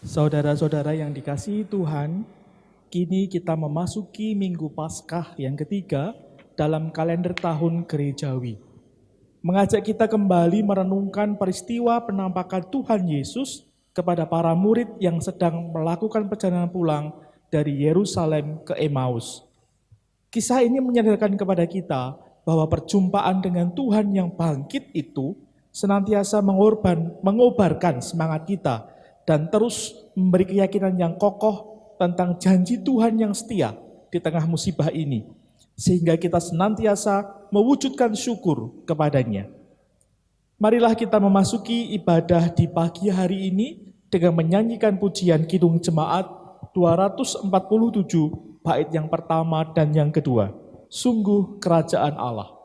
Saudara-saudara yang dikasihi Tuhan, kini kita memasuki Minggu Paskah yang ketiga dalam kalender tahun gerejawi. Mengajak kita kembali merenungkan peristiwa penampakan Tuhan Yesus kepada para murid yang sedang melakukan perjalanan pulang dari Yerusalem ke Emmaus. Kisah ini menyadarkan kepada kita bahwa perjumpaan dengan Tuhan yang bangkit itu senantiasa mengobarkan semangat kita dan terus memberi keyakinan yang kokoh tentang janji Tuhan yang setia di tengah musibah ini, sehingga kita senantiasa mewujudkan syukur kepadanya. Marilah kita memasuki ibadah di pagi hari ini dengan menyanyikan pujian Kidung Jemaat 247 bait yang pertama dan yang kedua. Sungguh kerajaan Allah.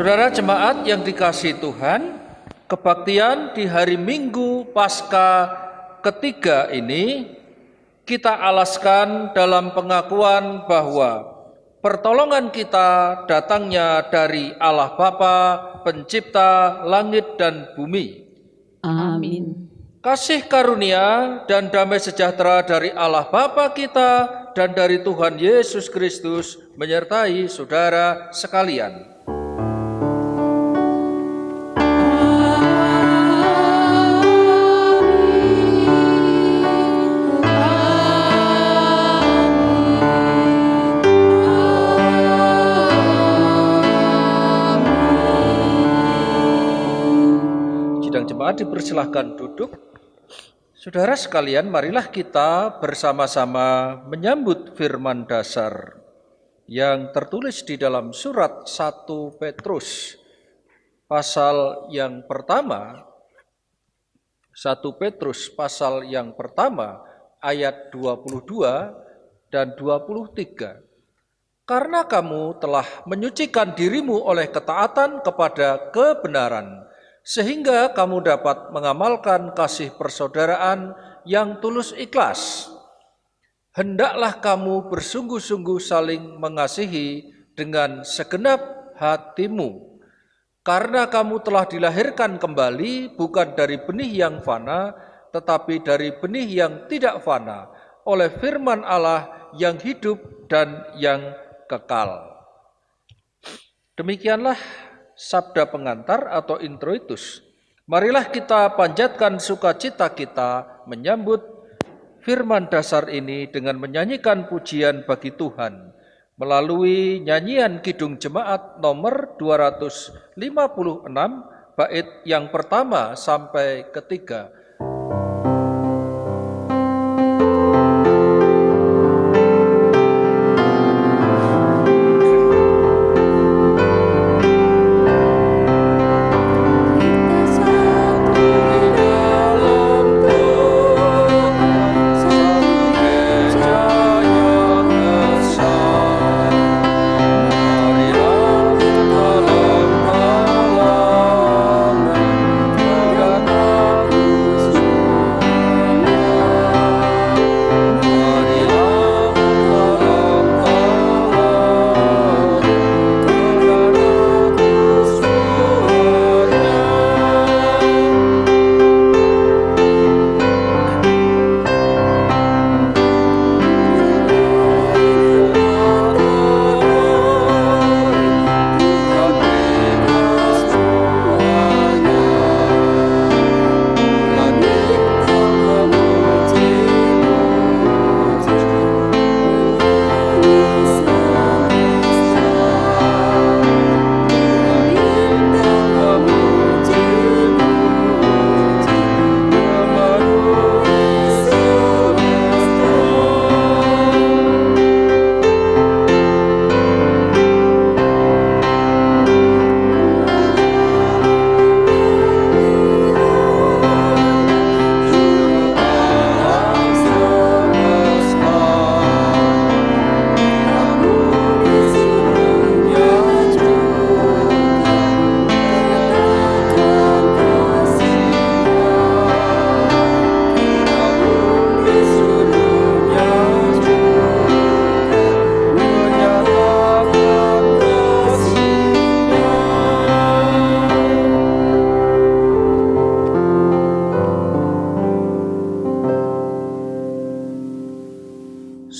Saudara jemaat yang dikasihi Tuhan, kebaktian di hari Minggu Paskah ketiga ini kita alaskan dalam pengakuan bahwa pertolongan kita datangnya dari Allah Bapa, Pencipta langit dan bumi. Amin. Kasih karunia dan damai sejahtera dari Allah Bapa kita dan dari Tuhan Yesus Kristus menyertai saudara sekalian. Jemaat dipersilahkan duduk. Saudara sekalian, marilah kita bersama-sama menyambut firman dasar yang tertulis di dalam surat 1 Petrus pasal yang pertama. 1 Petrus pasal yang pertama ayat 22 dan 23. Karena kamu telah menyucikan dirimu oleh ketaatan kepada kebenaran, sehingga kamu dapat mengamalkan kasih persaudaraan yang tulus ikhlas. Hendaklah kamu bersungguh-sungguh saling mengasihi dengan segenap hatimu, karena kamu telah dilahirkan kembali bukan dari benih yang fana, tetapi dari benih yang tidak fana, oleh firman Allah yang hidup dan yang kekal. Demikianlah sabda pengantar atau introitus. Marilah kita panjatkan sukacita kita menyambut firman dasar ini dengan menyanyikan pujian bagi Tuhan melalui nyanyian Kidung Jemaat nomor 256 bait yang pertama sampai ketiga.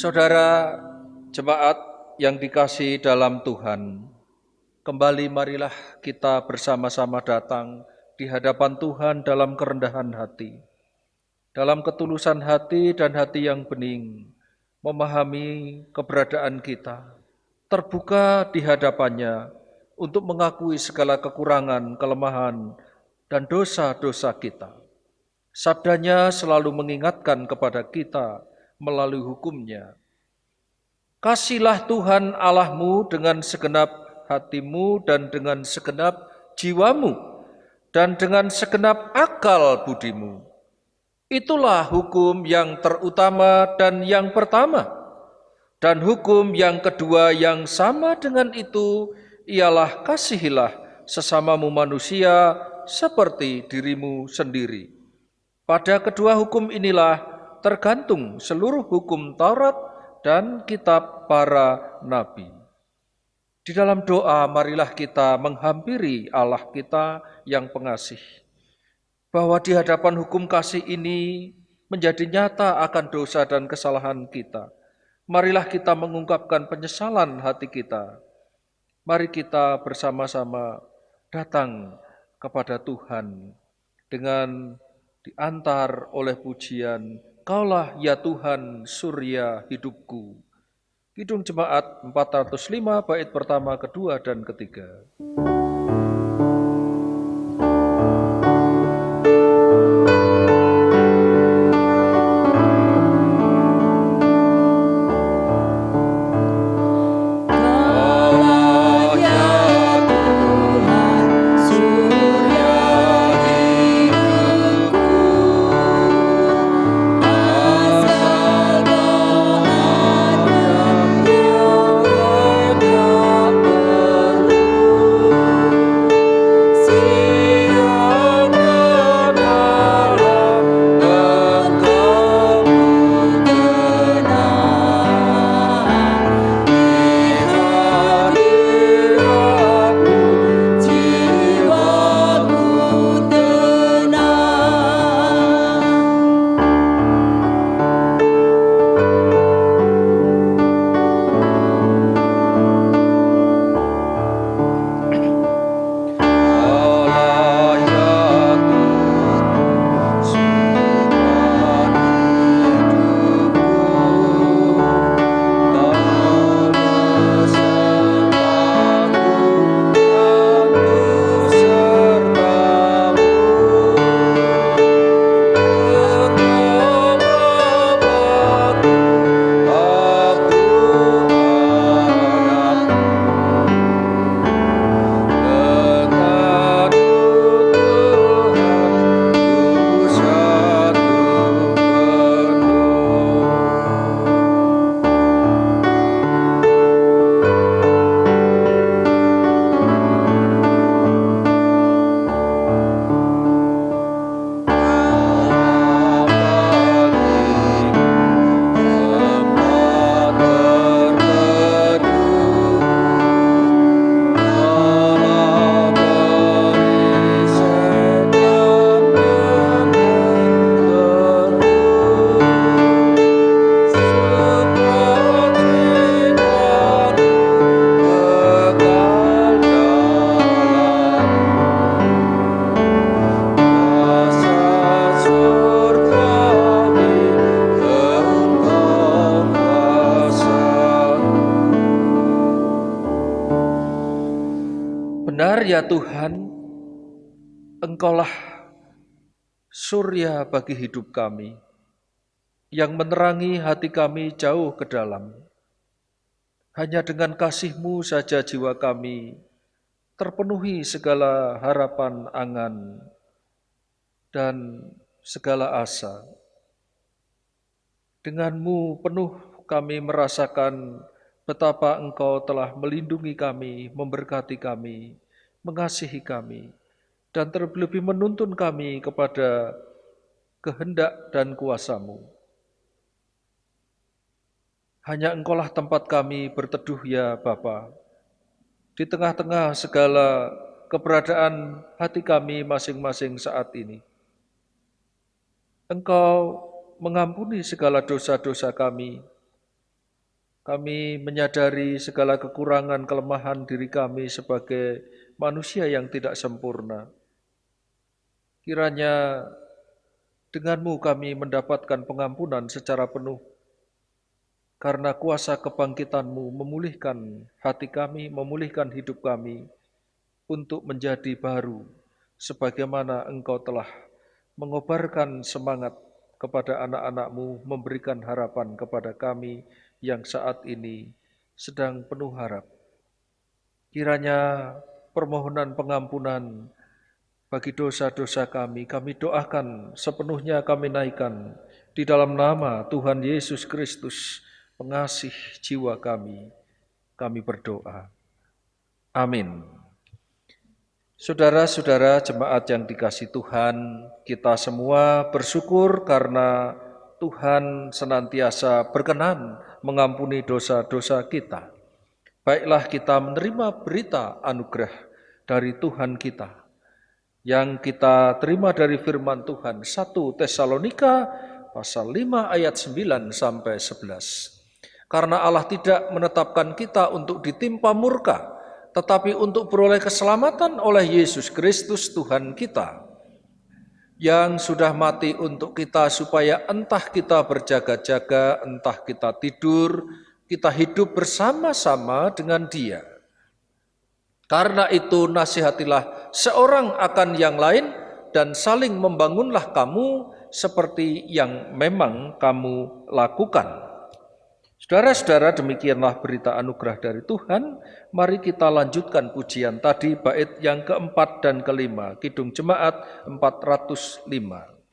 Saudara jemaat yang dikasihi dalam Tuhan, kembali marilah kita bersama-sama datang di hadapan Tuhan dalam kerendahan hati, dalam ketulusan hati dan hati yang bening, memahami keberadaan kita, terbuka di hadapannya untuk mengakui segala kekurangan, kelemahan, dan dosa-dosa kita. Sabdanya selalu mengingatkan kepada kita melalui hukumnya. Kasihlah Tuhan Allahmu dengan segenap hatimu dan dengan segenap jiwamu dan dengan segenap akal budimu. Itulah hukum yang terutama dan yang pertama. Dan hukum yang kedua yang sama dengan itu ialah kasihilah sesamamu manusia seperti dirimu sendiri. Pada kedua hukum inilah tergantung seluruh hukum Taurat dan kitab para nabi. Di dalam doa marilah kita menghampiri Allah kita yang pengasih, bahwa di hadapan hukum kasih ini menjadi nyata akan dosa dan kesalahan kita. Marilah kita mengungkapkan penyesalan hati kita. Mari kita bersama-sama datang kepada Tuhan dengan diantar oleh pujian, Kaulah ya Tuhan surya hidupku. Kidung Jemaat 405 bait pertama, kedua, dan ketiga. Benar ya Tuhan, Engkaulah surya bagi hidup kami, yang menerangi hati kami jauh ke dalam. Hanya dengan kasih-Mu saja jiwa kami terpenuhi segala harapan angan dan segala asa. Dengan-Mu penuh kami merasakan betapa Engkau telah melindungi kami, memberkati kami, mengasihi kami, dan terlebih menuntun kami kepada kehendak dan kuasa-Mu. Hanya Engkaulah tempat kami berteduh ya Bapa. Di tengah-tengah segala keberadaan hati kami masing-masing saat ini. Engkau mengampuni segala dosa-dosa kami. Kami menyadari segala kekurangan, kelemahan diri kami sebagai manusia yang tidak sempurna. Kiranya dengan-Mu kami mendapatkan pengampunan secara penuh. Karena kuasa kebangkitan-Mu memulihkan hati kami, memulihkan hidup kami untuk menjadi baru, sebagaimana Engkau telah mengobarkan semangat kepada anak-anak-Mu, memberikan harapan kepada kami yang saat ini sedang penuh harap. Kiranya permohonan pengampunan bagi dosa-dosa kami doakan sepenuhnya kami naikkan di dalam nama Tuhan Yesus Kristus, pengasih jiwa kami berdoa. Amin. Saudara-saudara jemaat yang dikasihi Tuhan, kita semua bersyukur karena Tuhan senantiasa berkenan mengampuni dosa-dosa kita. Baiklah kita menerima berita anugerah dari Tuhan kita, yang kita terima dari firman Tuhan 1 Tesalonika pasal 5 ayat 9 sampai 11. Karena Allah tidak menetapkan kita untuk ditimpa murka, tetapi untuk beroleh keselamatan oleh Yesus Kristus Tuhan kita, yang sudah mati untuk kita supaya entah kita berjaga-jaga, entah kita tidur, kita hidup bersama-sama dengan Dia. Karena itu nasihatilah seorang akan yang lain dan saling membangunlah kamu seperti yang memang kamu lakukan. Saudara-saudara, demikianlah berita anugerah dari Tuhan. Mari kita lanjutkan pujian tadi, bait yang keempat dan kelima, Kidung Jemaat 405.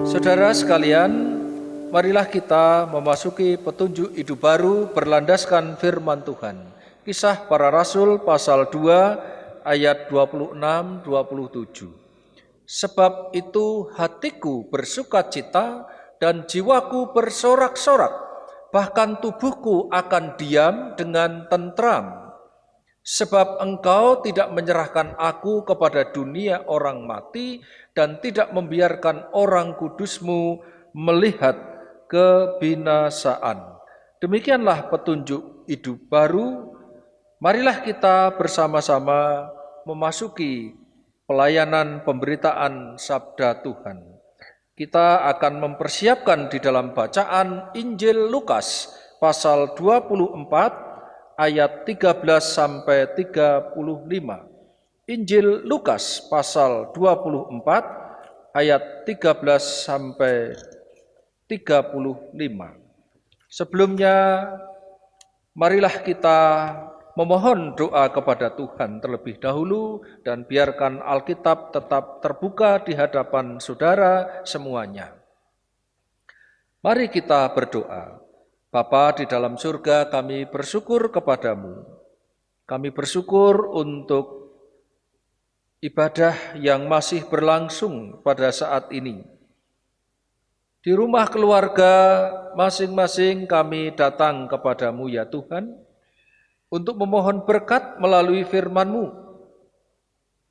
Saudara sekalian, marilah kita memasuki petunjuk hidup baru berlandaskan firman Tuhan. Kisah Para Rasul pasal 2 ayat 26-27. Sebab itu hatiku bersukacita dan jiwaku bersorak-sorak, bahkan tubuhku akan diam dengan tentram. Sebab Engkau tidak menyerahkan aku kepada dunia orang mati dan tidak membiarkan orang kudus-Mu melihat kebinasaan. Demikianlah petunjuk hidup baru. Marilah kita bersama-sama memasuki pelayanan pemberitaan sabda Tuhan. Kita akan mempersiapkan di dalam bacaan Injil Lukas pasal 24 ayat 13 sampai 35. Injil Lukas pasal 24 ayat 13 sampai 35. Sebelumnya marilah kita memohon doa kepada Tuhan terlebih dahulu dan biarkan Alkitab tetap terbuka di hadapan saudara semuanya. Mari kita berdoa. Bapa di dalam surga, kami bersyukur kepadamu. Kami bersyukur untuk ibadah yang masih berlangsung pada saat ini. Di rumah keluarga masing-masing kami datang kepadamu ya Tuhan, untuk memohon berkat melalui firman-Mu.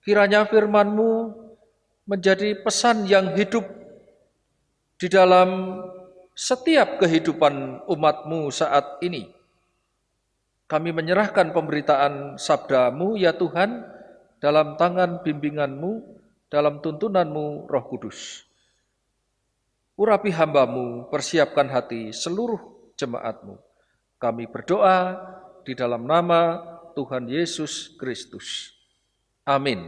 Kiranya firman-Mu menjadi pesan yang hidup di dalam setiap kehidupan umat-Mu saat ini. Kami menyerahkan pemberitaan sabda-Mu ya Tuhan dalam tangan bimbingan-Mu, dalam tuntunan-Mu Roh Kudus. Urapi hamba-Mu, persiapkan hati seluruh jemaat-Mu. Kami berdoa di dalam nama Tuhan Yesus Kristus. Amin.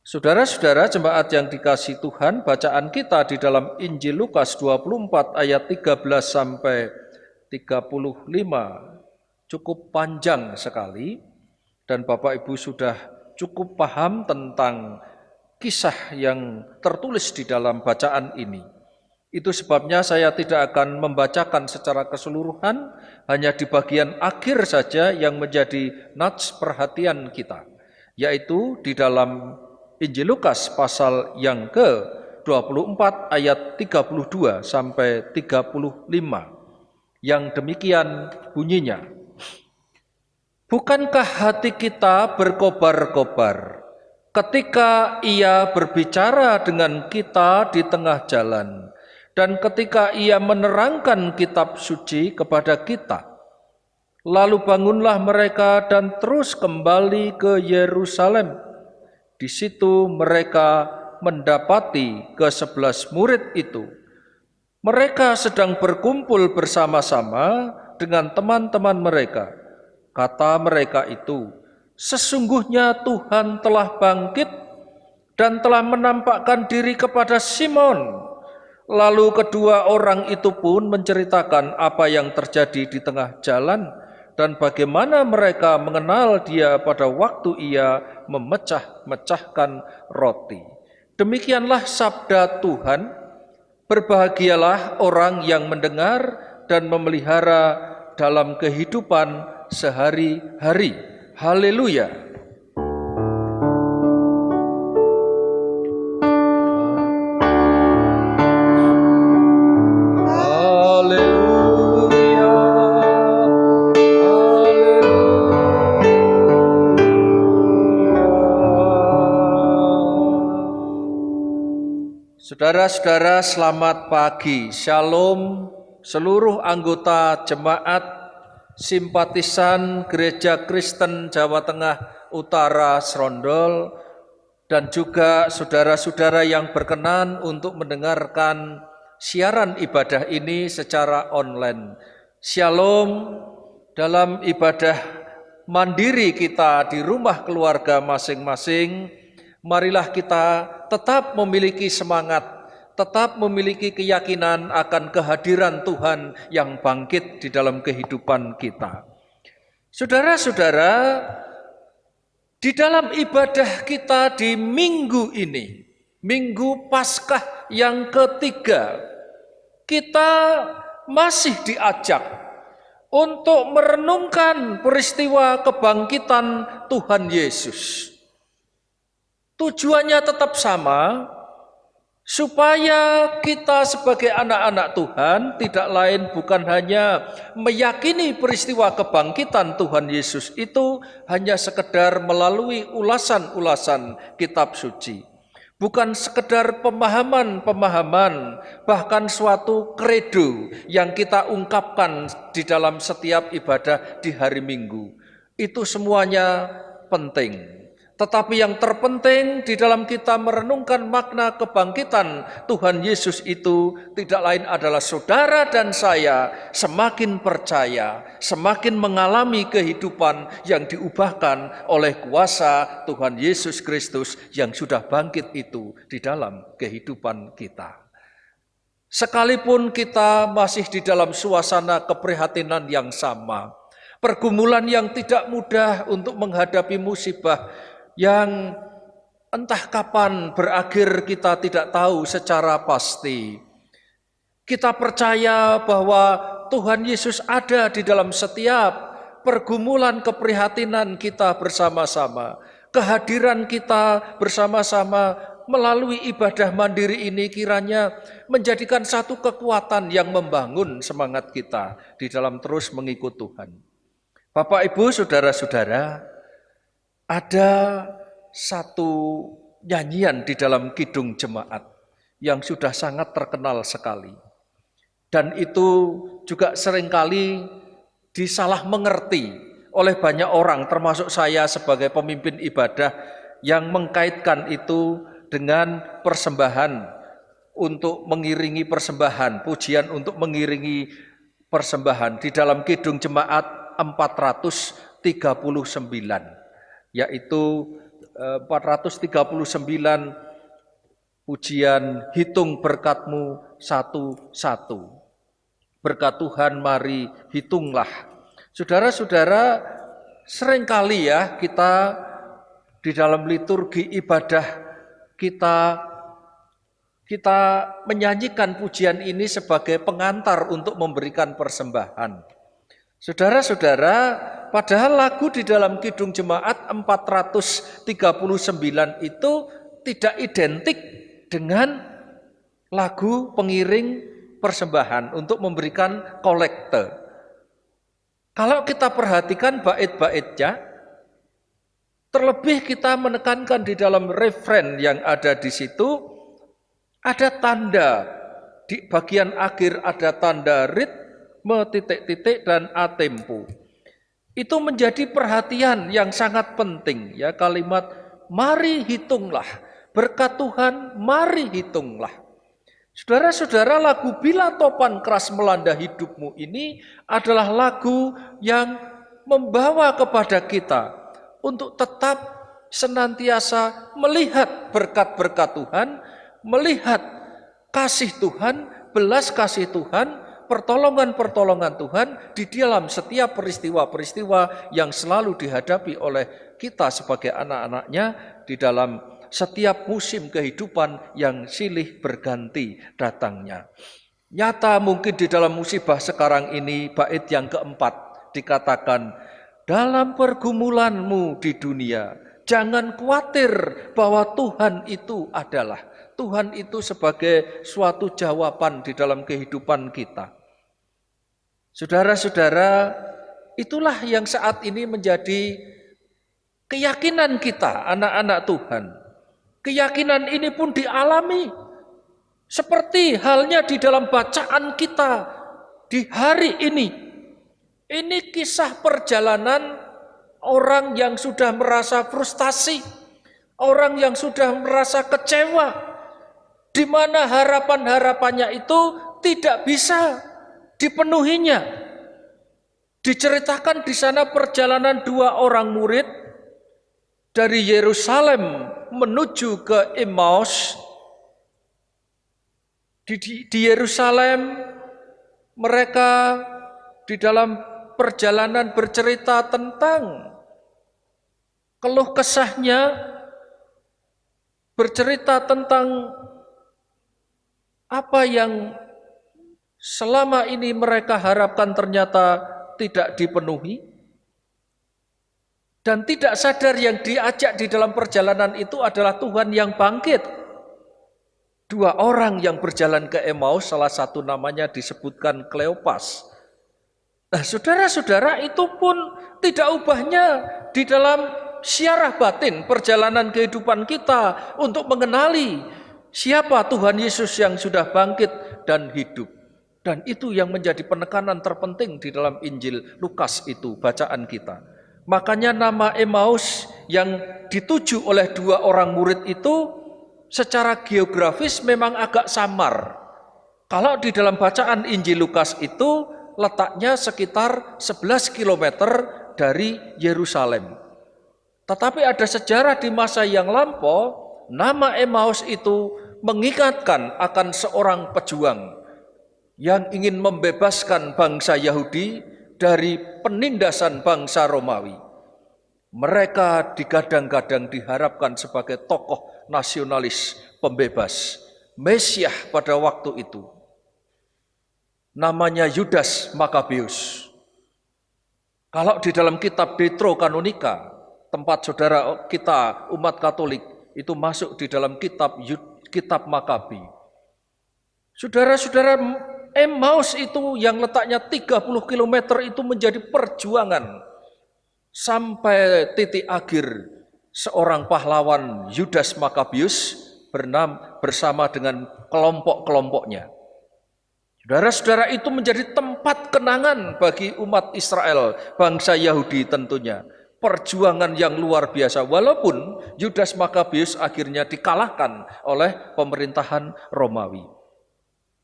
Saudara-saudara jemaat yang dikasihi Tuhan, bacaan kita di dalam Injil Lukas 24 ayat 13 sampai 35 cukup panjang sekali dan Bapak Ibu sudah cukup paham tentang kisah yang tertulis di dalam bacaan ini. Itu sebabnya saya tidak akan membacakan secara keseluruhan, hanya di bagian akhir saja yang menjadi nats perhatian kita, yaitu di dalam Injil Lukas pasal yang ke-24 ayat 32 sampai 35, yang demikian bunyinya. Bukankah hati kita berkobar-kobar ketika Ia berbicara dengan kita di tengah jalan, dan ketika Ia menerangkan kitab suci kepada kita? Lalu bangunlah mereka dan terus kembali ke Yerusalem. Di situ mereka mendapati ke-11 murid itu. Mereka sedang berkumpul bersama-sama dengan teman-teman mereka. Kata mereka itu, sesungguhnya Tuhan telah bangkit dan telah menampakkan diri kepada Simon. Lalu kedua orang itu pun menceritakan apa yang terjadi di tengah jalan dan bagaimana mereka mengenal Dia pada waktu Ia memecah-mecahkan roti. Demikianlah sabda Tuhan. Berbahagialah orang yang mendengar dan memelihara dalam kehidupan sehari-hari. Haleluya. Haleluya. Saudara-saudara, selamat pagi. Shalom seluruh anggota jemaat simpatisan Gereja Kristen Jawa Tengah Utara Srondol dan juga saudara-saudara yang berkenan untuk mendengarkan siaran ibadah ini secara online. Shalom dalam ibadah mandiri kita di rumah keluarga masing-masing. Marilah kita tetap memiliki semangat, tetap memiliki keyakinan akan kehadiran Tuhan yang bangkit di dalam kehidupan kita. Saudara-saudara, di dalam ibadah kita di minggu ini, Minggu Paskah yang ketiga, kita masih diajak untuk merenungkan peristiwa kebangkitan Tuhan Yesus. Tujuannya tetap sama, supaya kita sebagai anak-anak Tuhan tidak lain bukan hanya meyakini peristiwa kebangkitan Tuhan Yesus itu hanya sekedar melalui ulasan-ulasan kitab suci. Bukan sekedar pemahaman-pemahaman, bahkan suatu kredo yang kita ungkapkan di dalam setiap ibadah di hari Minggu. Itu semuanya penting. Tetapi yang terpenting di dalam kita merenungkan makna kebangkitan Tuhan Yesus itu tidak lain adalah saudara dan saya semakin percaya, semakin mengalami kehidupan yang diubahkan oleh kuasa Tuhan Yesus Kristus yang sudah bangkit itu di dalam kehidupan kita. Sekalipun kita masih di dalam suasana keprihatinan yang sama, pergumulan yang tidak mudah untuk menghadapi musibah yang entah kapan berakhir kita tidak tahu secara pasti. Kita percaya bahwa Tuhan Yesus ada di dalam setiap pergumulan keprihatinan kita bersama-sama. Kehadiran kita bersama-sama melalui ibadah mandiri ini kiranya menjadikan satu kekuatan yang membangun semangat kita di dalam terus mengikut Tuhan. Bapak, Ibu, saudara-saudara, ada satu nyanyian di dalam kidung jemaat yang sudah sangat terkenal sekali. Dan itu juga seringkali disalah mengerti oleh banyak orang, termasuk saya sebagai pemimpin ibadah yang mengkaitkan itu dengan persembahan untuk mengiringi persembahan, pujian untuk mengiringi persembahan di dalam kidung jemaat 439. Yaitu 439 pujian hitung berkat-Mu satu-satu. Berkat Tuhan mari hitunglah. Saudara-saudara, seringkali ya kita di dalam liturgi ibadah kita menyanyikan pujian ini sebagai pengantar untuk memberikan persembahan. Saudara-saudara, padahal lagu di dalam kidung jemaat 439 itu tidak identik dengan lagu pengiring persembahan untuk memberikan kolekte. Kalau kita perhatikan bait-baitnya, terlebih kita menekankan di dalam refren yang ada di situ, ada tanda, di bagian akhir ada tanda rit, titik-titik dan atempo. Itu menjadi perhatian yang sangat penting ya, kalimat mari hitunglah, berkat Tuhan mari hitunglah. Saudara-saudara, lagu Bila Topan Keras Melanda Hidupmu ini adalah lagu yang membawa kepada kita untuk tetap senantiasa melihat berkat-berkat Tuhan, melihat kasih Tuhan, belas kasih Tuhan, pertolongan-pertolongan Tuhan di dalam setiap peristiwa-peristiwa yang selalu dihadapi oleh kita sebagai anak-anaknya di dalam setiap musim kehidupan yang silih berganti datangnya. Nyata mungkin di dalam musibah sekarang ini, bait yang keempat dikatakan, dalam pergumulanmu di dunia, jangan khawatir bahwa Tuhan itu adalah. Tuhan itu sebagai suatu jawaban di dalam kehidupan kita. Saudara-saudara, itulah yang saat ini menjadi keyakinan kita, anak-anak Tuhan. Keyakinan ini pun dialami seperti halnya di dalam bacaan kita di hari ini. Ini kisah perjalanan orang yang sudah merasa frustasi, orang yang sudah merasa kecewa, di mana harapan-harapannya itu tidak bisa dipenuhinya. Diceritakan di sana perjalanan dua orang murid dari Yerusalem menuju ke Emmaus. Di Yerusalem mereka di dalam perjalanan bercerita tentang keluh kesahnya, bercerita tentang apa yang selama ini mereka harapkan ternyata tidak dipenuhi. Dan tidak sadar yang diajak di dalam perjalanan itu adalah Tuhan yang bangkit Dua orang yang berjalan ke Emmaus, salah satu namanya disebutkan Kleopas. Nah, saudara-saudara, itu pun tidak ubahnya di dalam syarah batin perjalanan kehidupan kita untuk mengenali siapa Tuhan Yesus yang sudah bangkit dan hidup. Dan itu yang menjadi penekanan terpenting di dalam Injil Lukas itu, bacaan kita. Makanya nama Emmaus yang dituju oleh dua orang murid itu secara geografis memang agak samar. Kalau di dalam bacaan Injil Lukas itu letaknya sekitar 11 km dari Yerusalem. Tetapi ada sejarah di masa yang lampau, nama Emmaus itu mengingatkan akan seorang pejuang yang ingin membebaskan bangsa Yahudi dari penindasan bangsa Romawi. Mereka digadang-gadang diharapkan sebagai tokoh nasionalis pembebas, Mesias pada waktu itu. Namanya Yudas Makabeus. Kalau di dalam kitab Deuterokanonika, tempat saudara kita umat Katolik itu masuk di dalam kitab Makabi. Saudara-saudara, Emmaus itu yang letaknya 30 km itu menjadi perjuangan sampai titik akhir seorang pahlawan Yudas Makabeus bersama dengan kelompok-kelompoknya. Saudara-saudara, itu menjadi tempat kenangan bagi umat Israel, bangsa Yahudi tentunya. Perjuangan yang luar biasa, walaupun Yudas Makabeus akhirnya dikalahkan oleh pemerintahan Romawi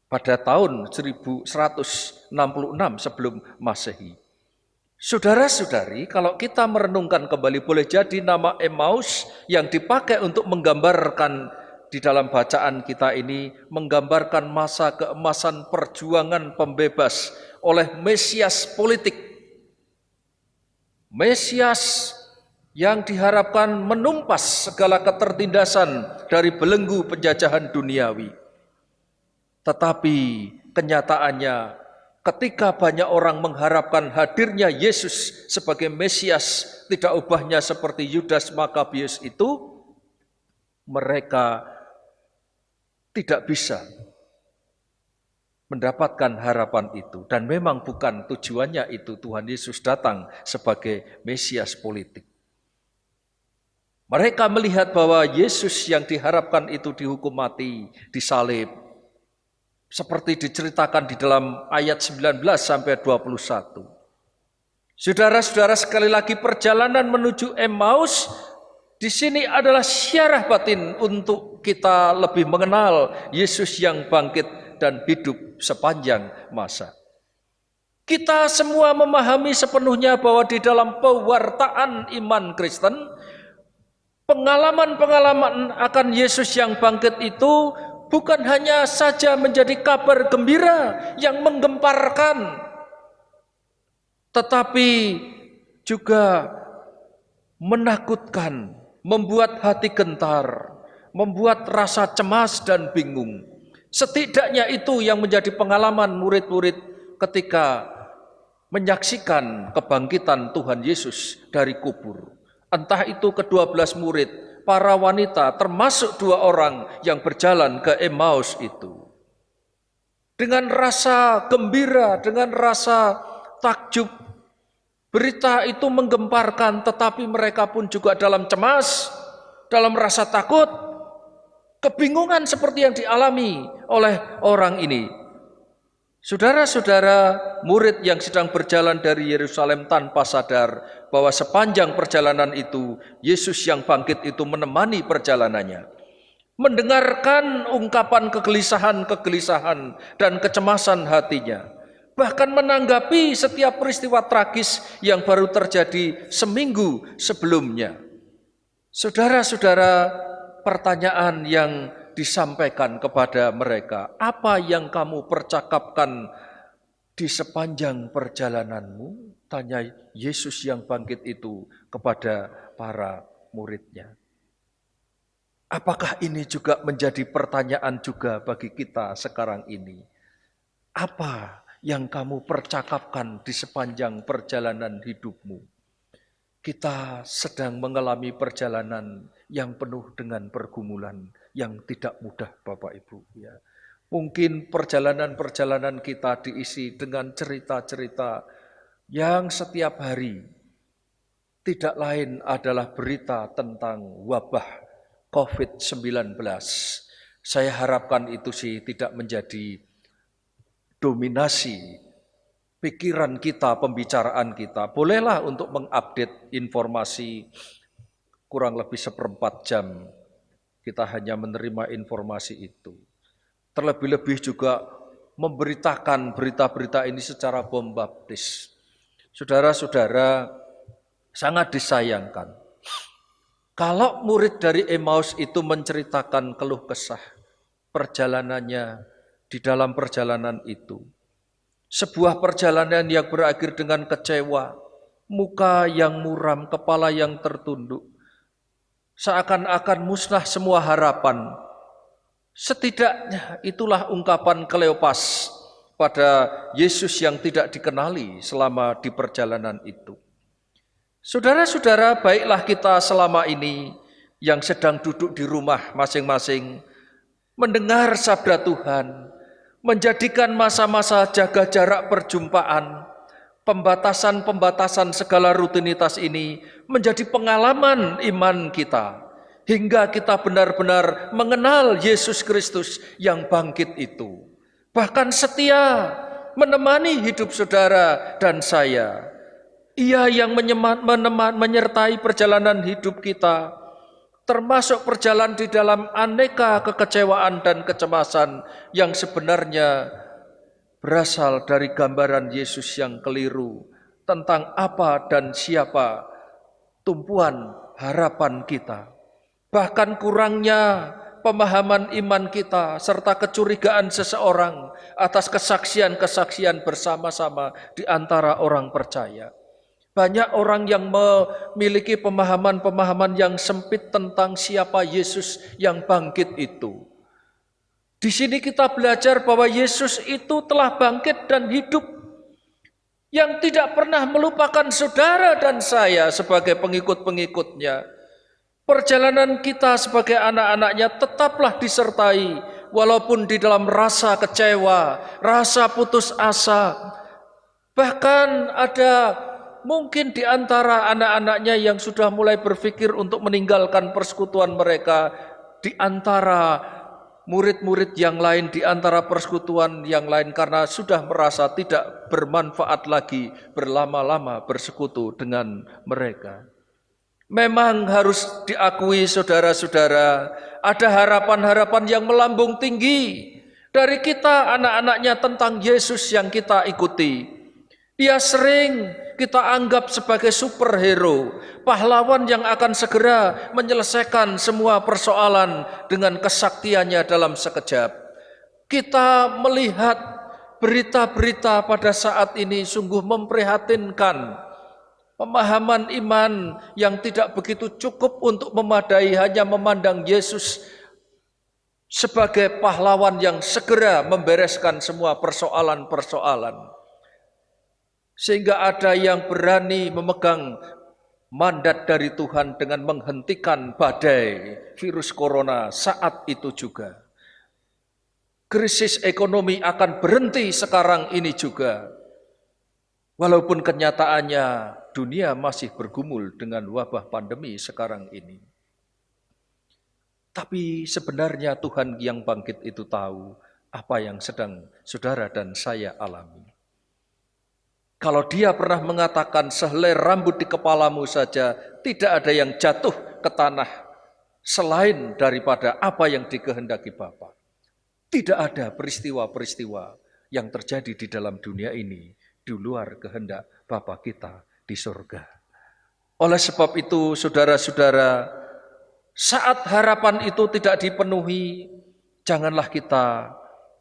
pada tahun 1166 sebelum Masehi. Saudara-saudari, kalau kita merenungkan kembali, boleh jadi nama Emmaus yang dipakai untuk menggambarkan di dalam bacaan kita ini, menggambarkan masa keemasan perjuangan pembebas oleh Mesias politik. Mesias yang diharapkan menumpas segala ketertindasan dari belenggu penjajahan duniawi. Tetapi kenyataannya, ketika banyak orang mengharapkan hadirnya Yesus sebagai Mesias, tidak ubahnya seperti Yudas Makabeus itu, mereka tidak bisa mendapatkan harapan itu. Dan memang bukan tujuannya itu Tuhan Yesus datang sebagai Mesias politik. Mereka melihat bahwa Yesus yang diharapkan itu dihukum mati, disalib. Seperti diceritakan di dalam ayat 19 sampai 21. Saudara-saudara, sekali lagi perjalanan menuju Emmaus di sini adalah syarah batin untuk kita lebih mengenal Yesus yang bangkit dan hidup sepanjang masa. Kita semua memahami sepenuhnya bahwa di dalam pewartaan iman Kristen, pengalaman-pengalaman akan Yesus yang bangkit itu bukan hanya saja menjadi kabar gembira yang menggemparkan, tetapi juga menakutkan, membuat hati gentar, membuat rasa cemas dan bingung. Setidaknya itu yang menjadi pengalaman murid-murid ketika menyaksikan kebangkitan Tuhan Yesus dari kubur. Entah itu ke-12 murid, para wanita, termasuk 2 orang yang berjalan ke Emmaus itu. Dengan rasa gembira, dengan rasa takjub, berita itu menggemparkan, tetapi mereka pun juga dalam cemas, dalam rasa takut, kebingungan seperti yang dialami oleh orang ini. Saudara-saudara, murid yang sedang berjalan dari Yerusalem tanpa sadar bahwa sepanjang perjalanan itu, Yesus yang bangkit itu menemani perjalanannya. Mendengarkan ungkapan kegelisahan dan kecemasan hatinya. Bahkan menanggapi setiap peristiwa tragis yang baru terjadi seminggu sebelumnya. Saudara-saudara, pertanyaan yang disampaikan kepada mereka, apa yang kamu percakapkan di sepanjang perjalananmu? Tanya Yesus yang bangkit itu kepada para muridnya. Apakah ini juga menjadi pertanyaan juga bagi kita sekarang ini? Apa yang kamu percakapkan di sepanjang perjalanan hidupmu? Kita sedang mengalami perjalanan yang penuh dengan pergumulan, yang tidak mudah Bapak Ibu. Ya. Mungkin perjalanan-perjalanan kita diisi dengan cerita-cerita yang setiap hari tidak lain adalah berita tentang wabah COVID-19. Saya harapkan itu sih tidak menjadi dominasi pikiran kita, pembicaraan kita. Bolehlah untuk mengupdate informasi kurang lebih 1/4 jam. Kita hanya menerima informasi itu. Terlebih-lebih juga memberitakan berita-berita ini secara bombastis. Saudara-saudara, sangat disayangkan. Kalau murid dari Emmaus itu menceritakan keluh kesah perjalanannya di dalam perjalanan itu. Sebuah perjalanan yang berakhir dengan kecewa, muka yang muram, kepala yang tertunduk. Seakan-akan musnah semua harapan. Setidaknya itulah ungkapan Kleopas pada Yesus yang tidak dikenali selama di perjalanan itu. Saudara-saudara, baiklah kita selama ini yang sedang duduk di rumah masing-masing, mendengar sabda Tuhan, menjadikan masa-masa jaga jarak perjumpaan, pembatasan-pembatasan segala rutinitas ini menjadi pengalaman iman kita. Hingga kita benar-benar mengenal Yesus Kristus yang bangkit itu. Bahkan setia menemani hidup saudara dan saya. Ia yang menyertai perjalanan hidup kita. Termasuk perjalanan di dalam aneka kekecewaan dan kecemasan yang sebenarnya berasal dari gambaran Yesus yang keliru. Tentang apa dan siapa tumpuan harapan kita. Bahkan kurangnya pemahaman iman kita serta kecurigaan seseorang atas kesaksian-kesaksian bersama-sama di antara orang percaya. Banyak orang yang memiliki pemahaman-pemahaman yang sempit tentang siapa Yesus yang bangkit itu. Di sini kita belajar bahwa Yesus itu telah bangkit dan hidup, yang tidak pernah melupakan saudara dan saya sebagai pengikut-pengikutnya. Perjalanan kita sebagai anak-anaknya tetaplah disertai walaupun di dalam rasa kecewa, rasa putus asa. Bahkan ada mungkin di antara anak-anaknya yang sudah mulai berpikir untuk meninggalkan persekutuan mereka, di antara murid-murid yang lain, di antara persekutuan yang lain karena sudah merasa tidak bermanfaat lagi berlama-lama bersekutu dengan mereka. Memang harus diakui saudara-saudara, ada harapan-harapan yang melambung tinggi dari kita anak-anaknya tentang Yesus yang kita ikuti. Dia sering kita anggap sebagai superhero, pahlawan yang akan segera menyelesaikan semua persoalan dengan kesaktiannya dalam sekejap. Kita melihat berita-berita pada saat ini sungguh memprihatinkan. Pemahaman iman yang tidak begitu cukup untuk memadai hanya memandang Yesus sebagai pahlawan yang segera membereskan semua persoalan-persoalan. Sehingga ada yang berani memegang mandat dari Tuhan dengan menghentikan badai virus corona saat itu juga. Krisis ekonomi akan berhenti sekarang ini juga. Walaupun kenyataannya dunia masih bergumul dengan wabah pandemi sekarang ini. Tapi sebenarnya Tuhan yang bangkit itu tahu apa yang sedang saudara dan saya alami. Kalau dia pernah mengatakan sehelai rambut di kepalamu saja tidak ada yang jatuh ke tanah selain daripada apa yang dikehendaki Bapa. Tidak ada peristiwa-peristiwa yang terjadi di dalam dunia ini di luar kehendak Bapa kita di surga. Oleh sebab itu, saudara-saudara, saat harapan itu tidak dipenuhi, janganlah kita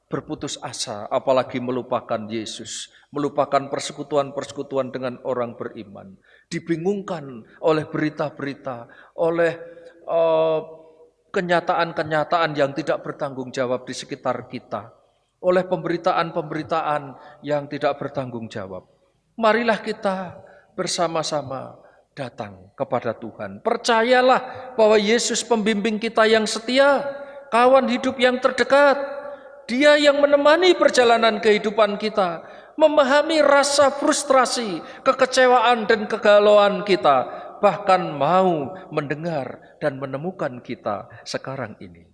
berputus asa, apalagi melupakan Yesus, melupakan persekutuan-persekutuan dengan orang beriman, dibingungkan oleh berita-berita, oleh kenyataan-kenyataan yang tidak bertanggung jawab di sekitar kita, oleh pemberitaan-pemberitaan yang tidak bertanggung jawab. Marilah kita bersama-sama datang kepada Tuhan. Percayalah bahwa Yesus pembimbing kita yang setia. kawan hidup yang terdekat. Dia yang menemani perjalanan kehidupan kita, memahami rasa frustrasi, kekecewaan dan kegalauan kita, bahkan mau mendengar dan menemukan kita sekarang ini.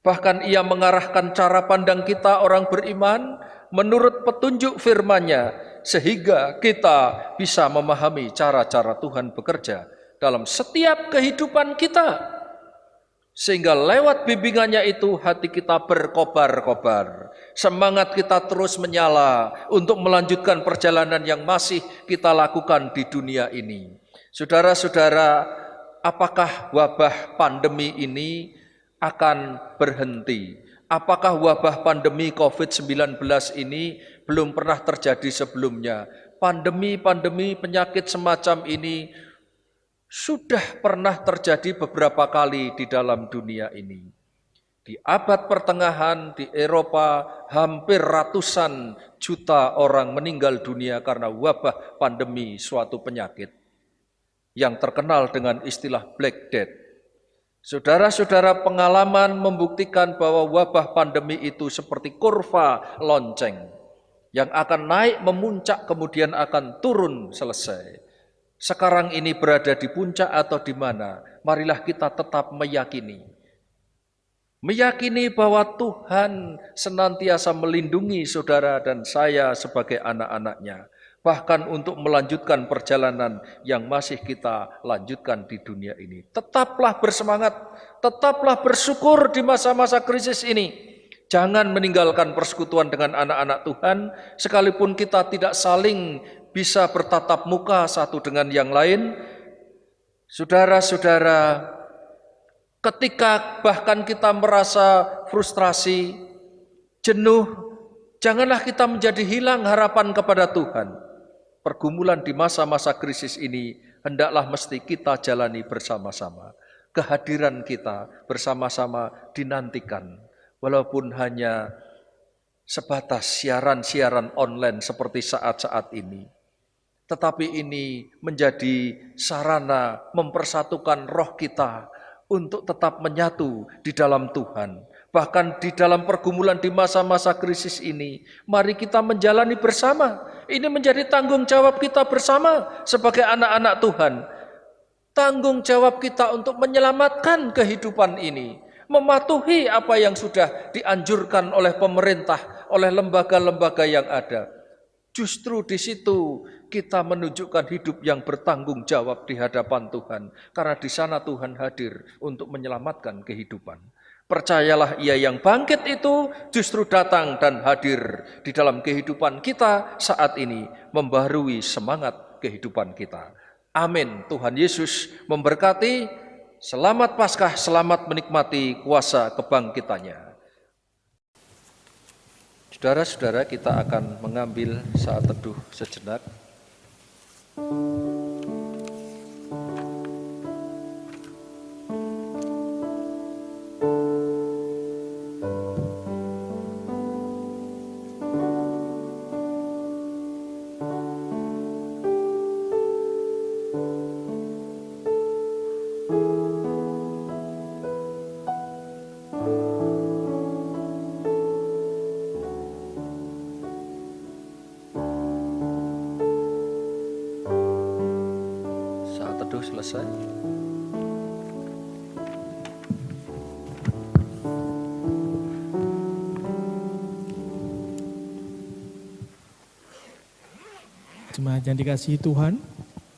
Bahkan ia mengarahkan cara pandang kita orang beriman menurut petunjuk firman-Nya, sehingga kita bisa memahami cara-cara Tuhan bekerja dalam setiap kehidupan kita. Sehingga lewat bimbingannya itu hati kita berkobar-kobar. Semangat kita terus menyala untuk melanjutkan perjalanan yang masih kita lakukan di dunia ini. Saudara-saudara, apakah wabah pandemi ini akan berhenti? Apakah wabah pandemi COVID-19 ini belum pernah terjadi sebelumnya? Pandemi-pandemi penyakit semacam ini sudah pernah terjadi beberapa kali di dalam dunia ini. Di abad pertengahan di Eropa, hampir ratusan juta orang meninggal dunia karena wabah pandemi suatu penyakit yang terkenal dengan istilah Black Death. Saudara-saudara, pengalaman membuktikan bahwa wabah pandemi itu seperti kurva lonceng yang akan naik memuncak kemudian akan turun selesai. Sekarang ini berada di puncak atau di mana? Marilah kita tetap meyakini bahwa Tuhan senantiasa melindungi saudara dan saya sebagai anak-anak-Nya. Bahkan untuk melanjutkan perjalanan yang masih kita lanjutkan di dunia ini. Tetaplah bersemangat, tetaplah bersyukur di masa-masa krisis ini. Jangan meninggalkan persekutuan dengan anak-anak Tuhan, sekalipun kita tidak saling bisa bertatap muka satu dengan yang lain. Saudara-saudara, ketika bahkan kita merasa frustrasi, jenuh, janganlah kita menjadi hilang harapan kepada Tuhan. Pergumulan di masa-masa krisis ini hendaklah mesti kita jalani bersama-sama. Kehadiran kita bersama-sama dinantikan, walaupun hanya sebatas siaran-siaran online seperti saat-saat ini. Tetapi ini menjadi sarana mempersatukan roh kita untuk tetap menyatu di dalam Tuhan. Bahkan di dalam pergumulan di masa-masa krisis ini, mari kita menjalani bersama. Ini menjadi tanggung jawab kita bersama sebagai anak-anak Tuhan. Tanggung jawab kita untuk menyelamatkan kehidupan ini, mematuhi apa yang sudah dianjurkan oleh pemerintah, oleh lembaga-lembaga yang ada. Justru di situ kita menunjukkan hidup yang bertanggung jawab di hadapan Tuhan. Karena di sana Tuhan hadir untuk menyelamatkan kehidupan. Percayalah, Ia yang bangkit itu justru datang dan hadir di dalam kehidupan kita saat ini, membaharui semangat kehidupan kita. Amin. Tuhan Yesus memberkati. Selamat Paskah, selamat menikmati kuasa kebangkitannya. Saudara-saudara, kita akan mengambil saat teduh sejenak. Selesai. Jemaat yang dikasihi Tuhan,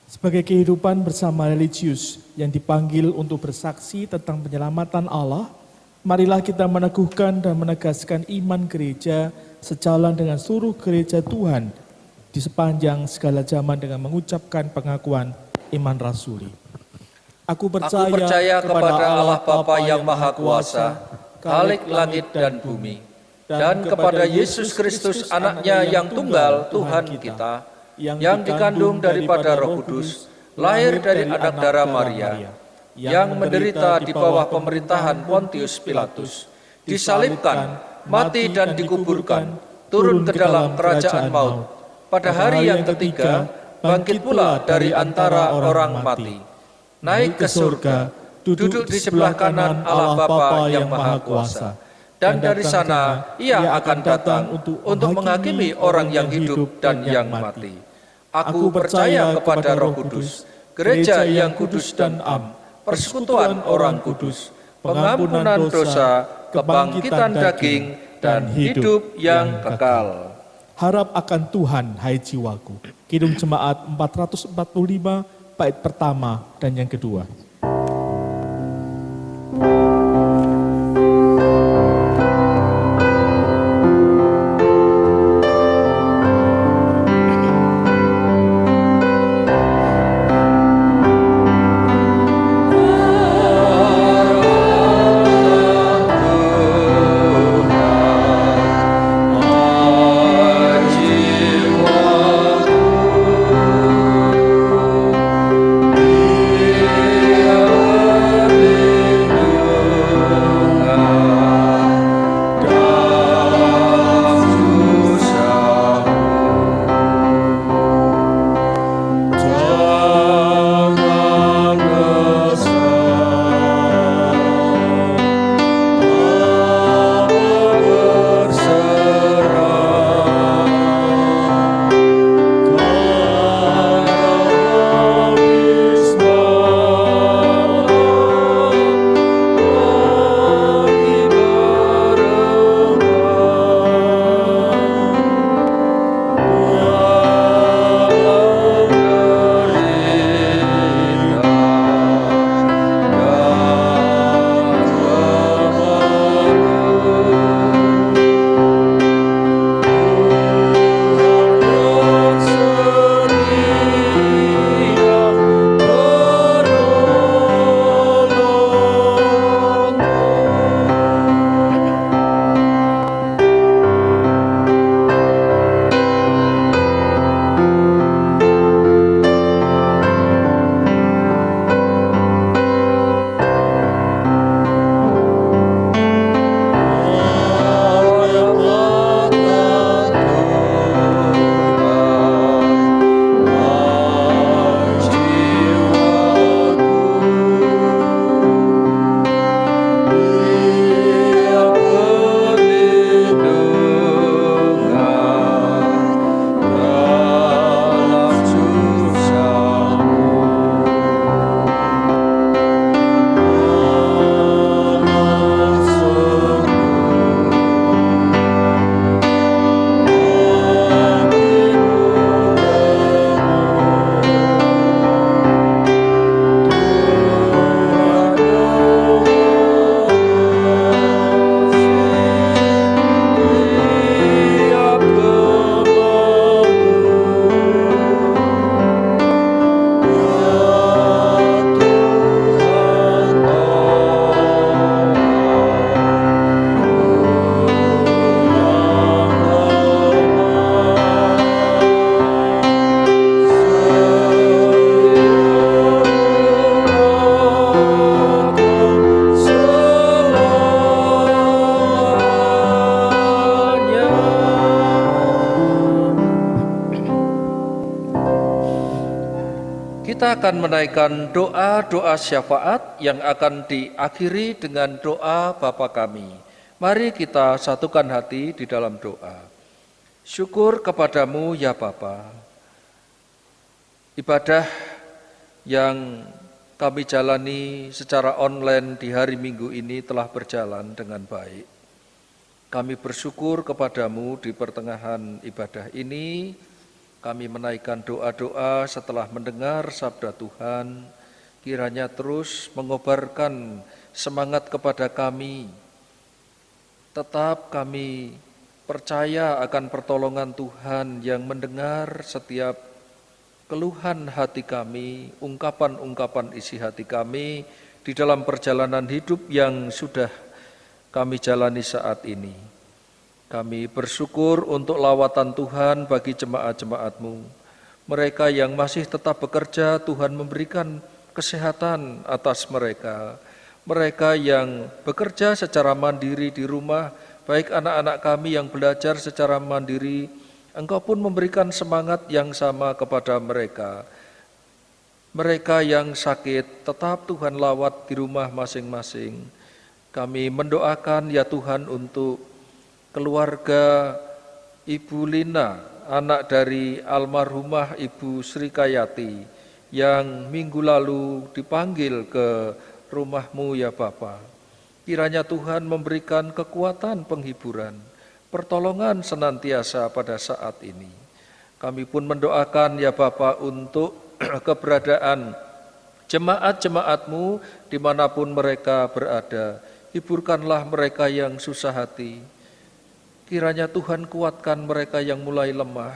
sebagai kehidupan bersama religius yang dipanggil untuk bersaksi tentang penyelamatan Allah, marilah kita meneguhkan dan menegaskan iman gereja sejalan dengan seluruh gereja Tuhan di sepanjang segala zaman dengan mengucapkan pengakuan iman rasuli. Aku percaya kepada Allah Bapa yang Maha Kuasa, Khalik langit dan bumi, dan kepada Yesus Kristus anaknya yang tunggal Tuhan kita, yang dikandung daripada Roh Kudus, lahir dari anak darah Maria, yang menderita di bawah pemerintahan Pontius Pilatus, disalibkan, mati dan dikuburkan, turun ke dalam kerajaan maut. Pada hari yang ketiga, bangkit pula dari antara orang mati, naik ke surga, duduk di sebelah kanan Allah Bapa yang Maha Kuasa. Dan dari sana Ia akan datang untuk menghakimi orang yang hidup dan yang mati. Aku percaya kepada Roh Kudus, gereja yang kudus dan am, persekutuan orang kudus, pengampunan dosa, kebangkitan daging, dan hidup yang kekal. Harap akan Tuhan, hai jiwaku. Kidung Jemaat 445, bait pertama dan yang kedua. Kita akan menaikkan doa-doa syafaat yang akan diakhiri dengan doa Bapa kami. Mari kita satukan hati di dalam doa. Syukur kepadamu ya Bapa. Ibadah yang kami jalani secara online di hari Minggu ini telah berjalan dengan baik. Kami bersyukur kepadamu di pertengahan ibadah ini. Kami menaikkan doa-doa setelah mendengar sabda Tuhan, kiranya terus mengobarkan semangat kepada kami. Tetap kami percaya akan pertolongan Tuhan yang mendengar setiap keluhan hati kami, ungkapan-ungkapan isi hati kami di dalam perjalanan hidup yang sudah kami jalani saat ini. Kami bersyukur untuk lawatan Tuhan bagi jemaat-jemaat-Mu. Mereka yang masih tetap bekerja, Tuhan memberikan kesehatan atas mereka. Mereka yang bekerja secara mandiri di rumah, baik anak-anak kami yang belajar secara mandiri, Engkau pun memberikan semangat yang sama kepada mereka. Mereka yang sakit tetap Tuhan lawat di rumah masing-masing. Kami mendoakan ya Tuhan untuk keluarga Ibu Lina, anak dari almarhumah Ibu Sri Kayati, yang minggu lalu dipanggil ke rumah-Mu ya Bapa. Kiranya Tuhan memberikan kekuatan penghiburan, pertolongan senantiasa pada saat ini. Kami pun mendoakan ya Bapa untuk keberadaan jemaat-jemaat-Mu dimanapun mereka berada. Hiburkanlah mereka yang susah hati. Kiranya Tuhan kuatkan mereka yang mulai lemah.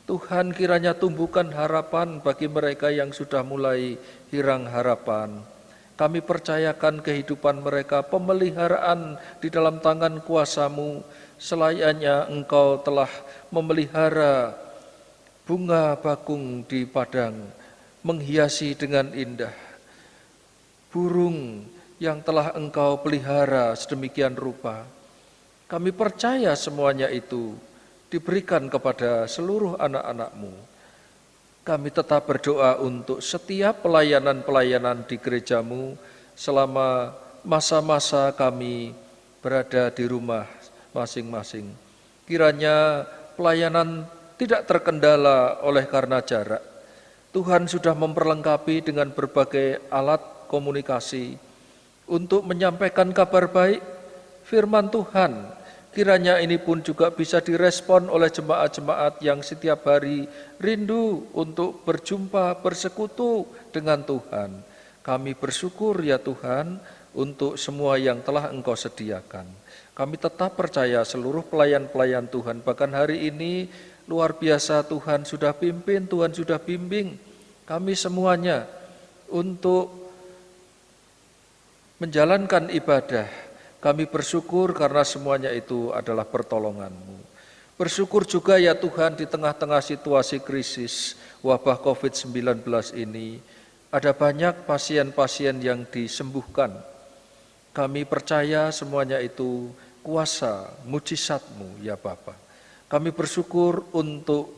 Tuhan kiranya tumbuhkan harapan bagi mereka yang sudah mulai hilang harapan. Kami percayakan kehidupan mereka, pemeliharaan di dalam tangan kuasa-Mu, selayaknya Engkau telah memelihara bunga bakung di padang, menghiasi dengan indah. Burung yang telah Engkau pelihara sedemikian rupa. Kami percaya semuanya itu diberikan kepada seluruh anak-anak-Mu. Kami tetap berdoa untuk setiap pelayanan-pelayanan di gereja-Mu selama masa-masa kami berada di rumah masing-masing. Kiranya pelayanan tidak terkendala oleh karena jarak. Tuhan sudah memperlengkapi dengan berbagai alat komunikasi untuk menyampaikan kabar baik firman Tuhan. Kiranya ini pun juga bisa direspon oleh jemaat-jemaat yang setiap hari rindu untuk berjumpa, bersekutu dengan Tuhan. Kami bersyukur ya Tuhan untuk semua yang telah Engkau sediakan. Kami tetap percaya seluruh pelayan-pelayan Tuhan, bahkan hari ini luar biasa Tuhan sudah pimpin, Tuhan sudah bimbing kami semuanya untuk menjalankan ibadah. Kami bersyukur karena semuanya itu adalah pertolongan-Mu. Bersyukur juga ya Tuhan di tengah-tengah situasi krisis wabah COVID-19 ini, ada banyak pasien-pasien yang disembuhkan. Kami percaya semuanya itu kuasa mujizat-Mu ya Bapa. Kami bersyukur untuk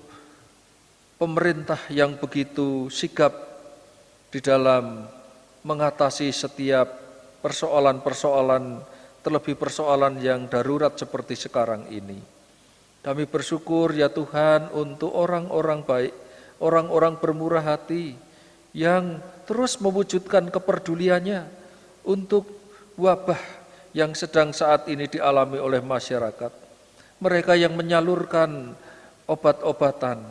pemerintah yang begitu sigap di dalam mengatasi setiap persoalan-persoalan, terlebih persoalan yang darurat seperti sekarang ini. Kami bersyukur ya Tuhan untuk orang-orang baik, orang-orang bermurah hati yang terus mewujudkan kepeduliannya untuk wabah yang sedang saat ini dialami oleh masyarakat. Mereka yang menyalurkan obat-obatan,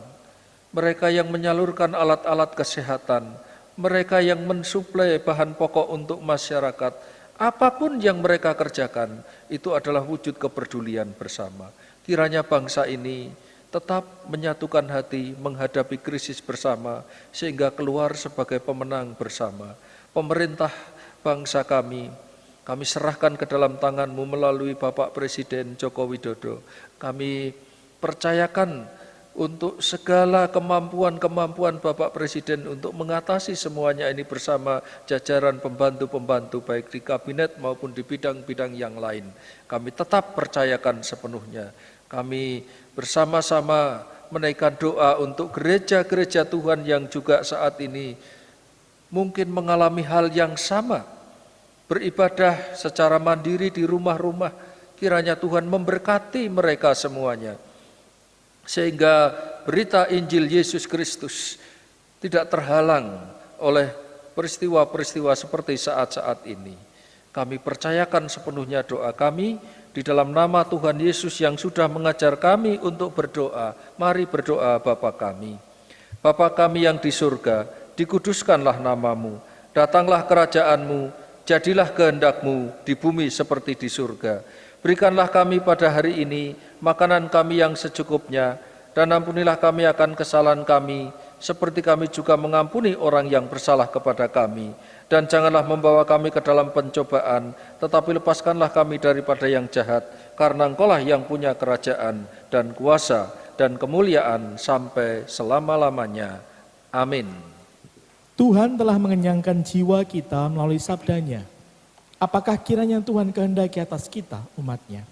mereka yang menyalurkan alat-alat kesehatan, mereka yang mensuplai bahan pokok untuk masyarakat. Apapun yang mereka kerjakan, itu adalah wujud kepedulian bersama. Kiranya bangsa ini tetap menyatukan hati menghadapi krisis bersama, sehingga keluar sebagai pemenang bersama. Pemerintah bangsa kami serahkan ke dalam tangan-Mu melalui Bapak Presiden Joko Widodo. Kami percayakan untuk segala kemampuan-kemampuan Bapak Presiden untuk mengatasi semuanya ini bersama jajaran pembantu-pembantu baik di kabinet maupun di bidang-bidang yang lain. Kami tetap percayakan sepenuhnya. Kami bersama-sama menaikkan doa untuk gereja-gereja Tuhan yang juga saat ini mungkin mengalami hal yang sama. Beribadah secara mandiri di rumah-rumah. Kiranya Tuhan memberkati mereka semuanya, sehingga berita Injil Yesus Kristus tidak terhalang oleh peristiwa-peristiwa seperti saat-saat ini. Kami percayakan sepenuhnya doa kami di dalam nama Tuhan Yesus yang sudah mengajar kami untuk berdoa. Mari berdoa Bapa kami. Bapa kami yang di surga, dikuduskanlah nama-Mu, datanglah kerajaan-Mu, jadilah kehendak-Mu di bumi seperti di surga. Berikanlah kami pada hari ini makanan kami yang secukupnya, dan ampunilah kami akan kesalahan kami, seperti kami juga mengampuni orang yang bersalah kepada kami. Dan janganlah membawa kami ke dalam pencobaan, tetapi lepaskanlah kami daripada yang jahat, karena Engkau-lah yang punya kerajaan dan kuasa dan kemuliaan sampai selama-lamanya. Amin. Tuhan telah mengenyangkan jiwa kita melalui sabdanya. Apakah kiranya Tuhan kehendaki atas kita, umat-Nya?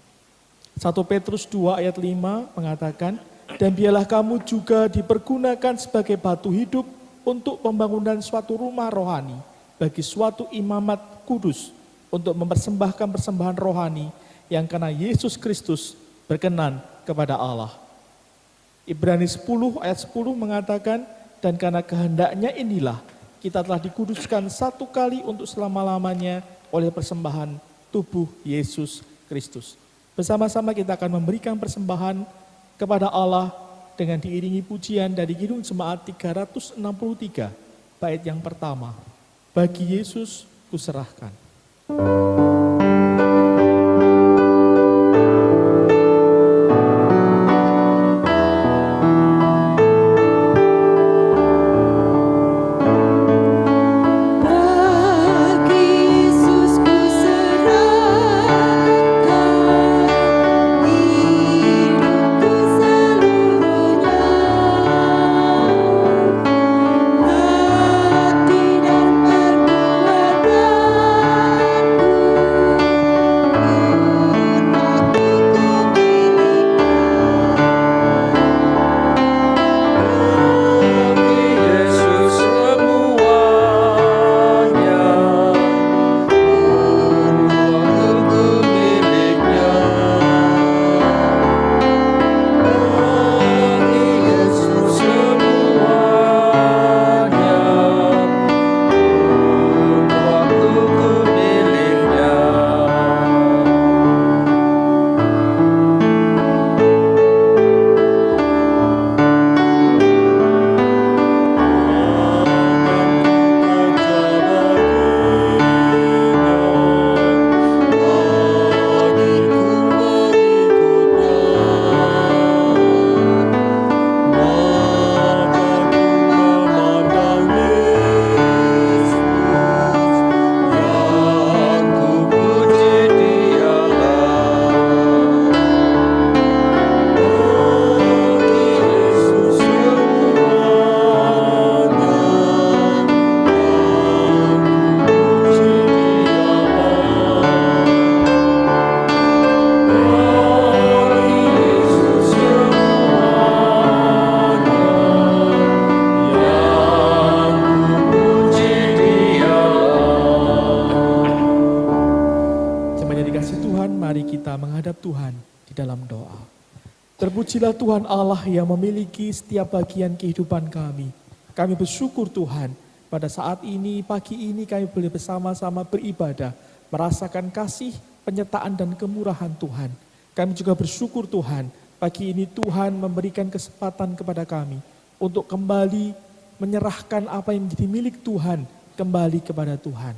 1 Petrus 2 ayat 5 mengatakan, dan biarlah kamu juga dipergunakan sebagai batu hidup untuk pembangunan suatu rumah rohani bagi suatu imamat kudus untuk mempersembahkan persembahan rohani yang karena Yesus Kristus berkenan kepada Allah. Ibrani 10 ayat 10 mengatakan, dan karena kehendaknya inilah kita telah dikuduskan satu kali untuk selama-lamanya oleh persembahan tubuh Yesus Kristus. Bersama-sama kita akan memberikan persembahan kepada Allah dengan diiringi pujian dari Kidung Jemaat 363, bait yang pertama. Bagi Yesus kuserahkan. Terpujilah Tuhan Allah yang memiliki setiap bagian kehidupan kami. Kami bersyukur Tuhan, pada saat ini, pagi ini kami boleh bersama-sama beribadah, merasakan kasih, penyertaan dan kemurahan Tuhan. Kami juga bersyukur Tuhan, pagi ini Tuhan memberikan kesempatan kepada kami untuk kembali menyerahkan apa yang menjadi milik Tuhan, kembali kepada Tuhan.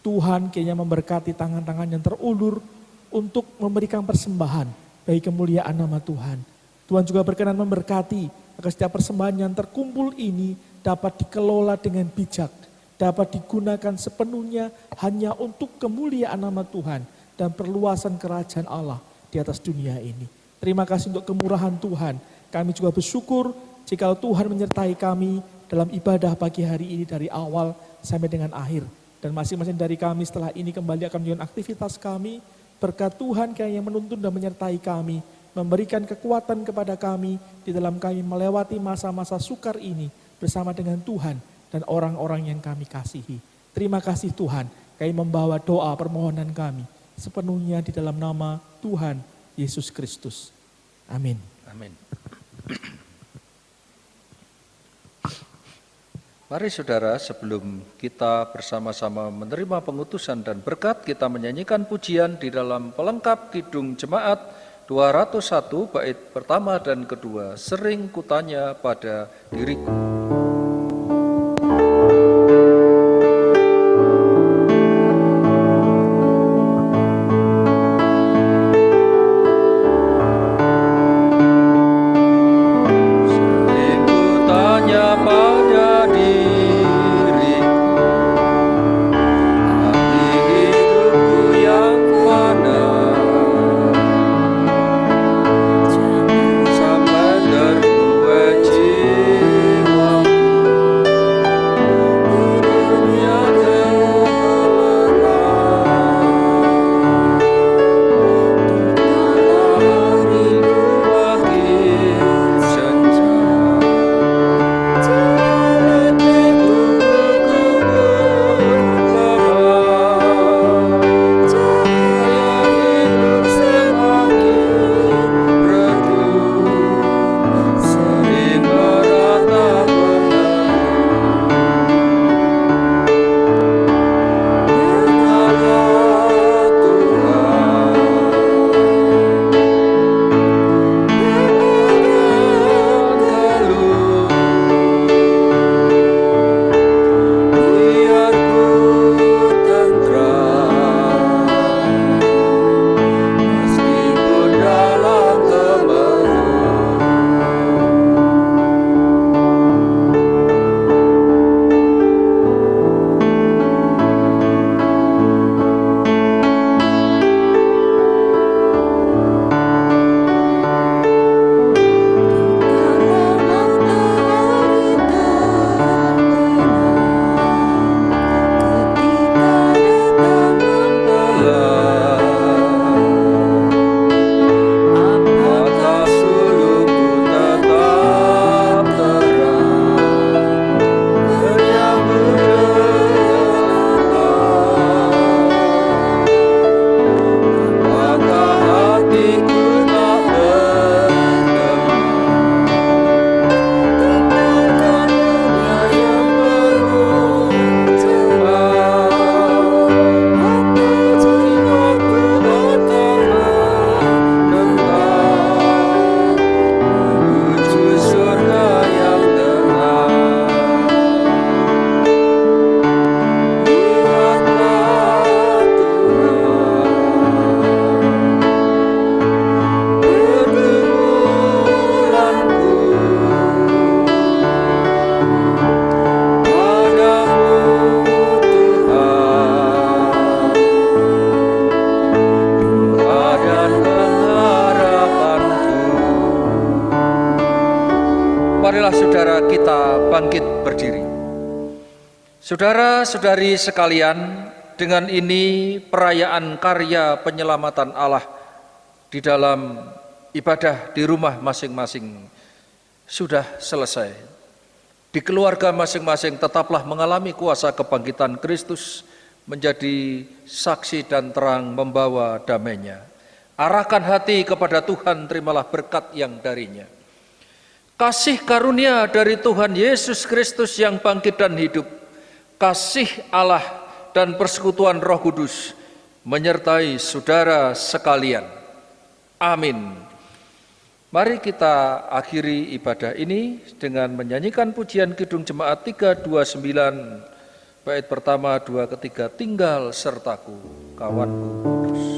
Tuhan kayaknya memberkati tangan-tangan yang terulur untuk memberikan persembahan bagi kemuliaan nama Tuhan. Tuhan juga berkenan memberkati agar setiap persembahan yang terkumpul ini dapat dikelola dengan bijak, dapat digunakan sepenuhnya hanya untuk kemuliaan nama Tuhan dan perluasan kerajaan Allah di atas dunia ini. Terima kasih untuk kemurahan Tuhan. Kami juga bersyukur jika Tuhan menyertai kami dalam ibadah pagi hari ini dari awal sampai dengan akhir. Dan masing-masing dari kami setelah ini kembali akan menjalankan aktivitas kami. Berkat Tuhan yang menuntun dan menyertai kami, memberikan kekuatan kepada kami di dalam kami melewati masa-masa sukar ini bersama dengan Tuhan dan orang-orang yang kami kasihi. Terima kasih Tuhan, kami membawa doa permohonan kami sepenuhnya di dalam nama Tuhan Yesus Kristus. Amin. Amin. Mari saudara, sebelum kita bersama-sama menerima pengutusan dan berkat, kita menyanyikan pujian di dalam pelengkap Kidung Jemaat 201 bait pertama dan kedua, Sering Kutanya Pada Diriku. Sampai Marilah saudara kita bangkit berdiri. Saudara-saudari sekalian, dengan ini perayaan karya penyelamatan Allah di dalam ibadah di rumah masing-masing sudah selesai. Di keluarga masing-masing tetaplah mengalami kuasa kebangkitan Kristus, menjadi saksi dan terang membawa damai-Nya. Arahkan hati kepada Tuhan, terimalah berkat yang darinya. Kasih karunia dari Tuhan Yesus Kristus yang bangkit dan hidup, kasih Allah dan persekutuan Roh Kudus menyertai saudara sekalian. Amin. Mari kita akhiri ibadah ini dengan menyanyikan pujian Kidung Jemaat 329, bait pertama, dua, ketiga, tinggal sertaku, kawanku kudus.